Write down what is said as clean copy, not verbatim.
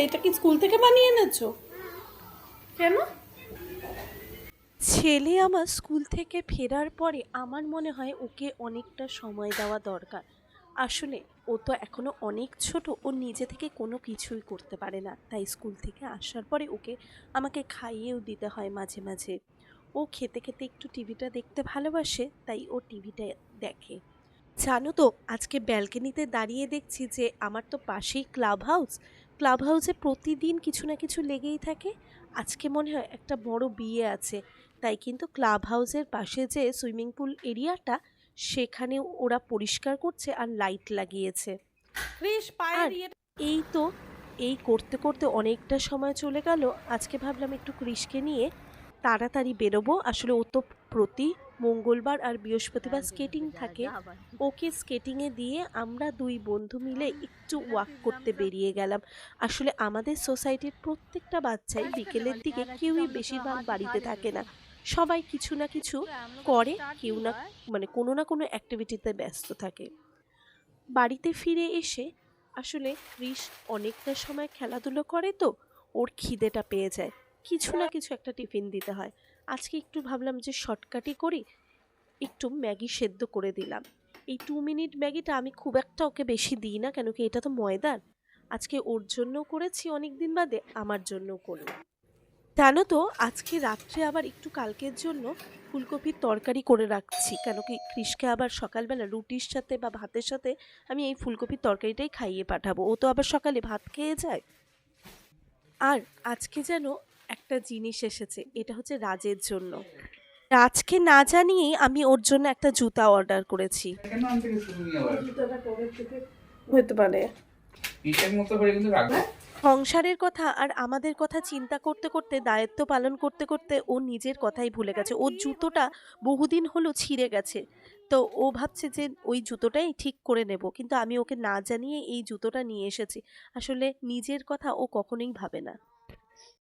এটা কি স্কুল থেকে বানিয়ে এনেছো? কেন? ছেলে আমার স্কুল থেকে ফেরার পরে আমার মনে হয় ওকে অনেকটা সময় দেওয়া দরকার। আসলে ও তো এখনো অনেক ছোট, ও নিজে থেকে কোনো কিছুই করতে পারে না, তাই স্কুল থেকে আসার পরে ওকে আমাকে খাইয়েও দিতে হয় মাঝে মাঝে। ও খেতে খেতে একটু টিভিটা দেখতে ভালোবাসে, তাই ও টিভিটা দেখে। জানো তো, আজকে ব্যালকনিতে দাঁড়িয়ে দেখছি যে আমার তো পাশেই ক্লাব হাউস। ক্লাব হাউসে প্রতিদিন কিছু না কিছু লেগেই থাকে। আজকে মনে হয় একটা বড় বিয়ে আছে, তাই কিন্তু ক্লাব হাউসের পাশে যে সুইমিং পুল এরিয়াটা, সেখানে ওরা পরিষ্কার করছে আর লাইট লাগিয়েছে। ক্রিস পায়ের আর ইয়েটা। এই তো এই করতে করতে অনেকটা সময় চলে গেল। আজকে ভাবলাম একটু কৃষকে নিয়ে তাড়াতাড়ি বেরোবো। আসলে ও তো প্রতি মঙ্গলবার আর বৃহস্পতিবার স্কেটিং থাকে। ওকে স্কেটিংয়ে দিয়ে আমরা দুই বন্ধু মিলে একটু ওয়াক করতে বেরিয়ে গেলাম। আসলে আমাদের সোসাইটির প্রত্যেকটা বাচ্চাই বিকেলের দিকে কেউই বেশিরভাগ বাড়িতে থাকে না, সবাই কিছু না কিছু করে, কেউ না মানে কোনো না কোনো অ্যাক্টিভিটিতে ব্যস্ত থাকে। বাড়িতে ফিরে এসে আসলে কৃষ অনেকটা সময় খেলাধুলো করে, তো ওর খিদেটা পেয়ে যায়, কিছু না কিছু একটা টিফিন দিতে হয়। আজকে একটু ভাবলাম যে শর্টকাটই করি, একটু ম্যাগি সেদ্ধ করে দিলাম। এই 2 মিনিট ম্যাগিটা আমি খুব একটা ওকে বেশি দিই না, কেন কি এটা তো ময়দার। আজকে ওর জন্য করেছি, অনেক দিন বাদে আমার জন্য করলাম। জানো তো, আজকে রাত্রে আবার একটু কালকের জন্য ফুলকপির তরকারি করে রাখছি, কেন কি কৃষকে আবার সকালবেলা রুটির সাথে বা ভাতের সাথে আমি এই ফুলকপির তরকারিটাই খাইয়ে পাঠাবো। ও তো আবার সকালে ভাত খেয়ে যায়। আর আজকে যেন একটা জিনিস এসেছে, এটা হচ্ছে রাজের জন্য। রাজকে না জানিয়েই আমি ওর জন্য একটা জুতা অর্ডার করেছি। কেন আনতে গেছো তুমি আবার? জুতোটা কবে থেকে হতে পারে? হিসেব মতো করে কিন্তু রাখবে। সংসারের কথা আর আমাদের কথা চিন্তা করতে করতে, দায়িত্ব পালন করতে করতে ও নিজের কথাই ভুলে গেছে। ওর জুতোটা বহুদিন হলো ছিঁড়ে গেছে, তো ও ভাবছে যে ওই জুতোটাই ঠিক করে নেব, কিন্তু আমি ওকে না জানিয়ে এই জুতোটা নিয়ে এসেছি। আসলে নিজের কথা ও কখনোই ভাবে না।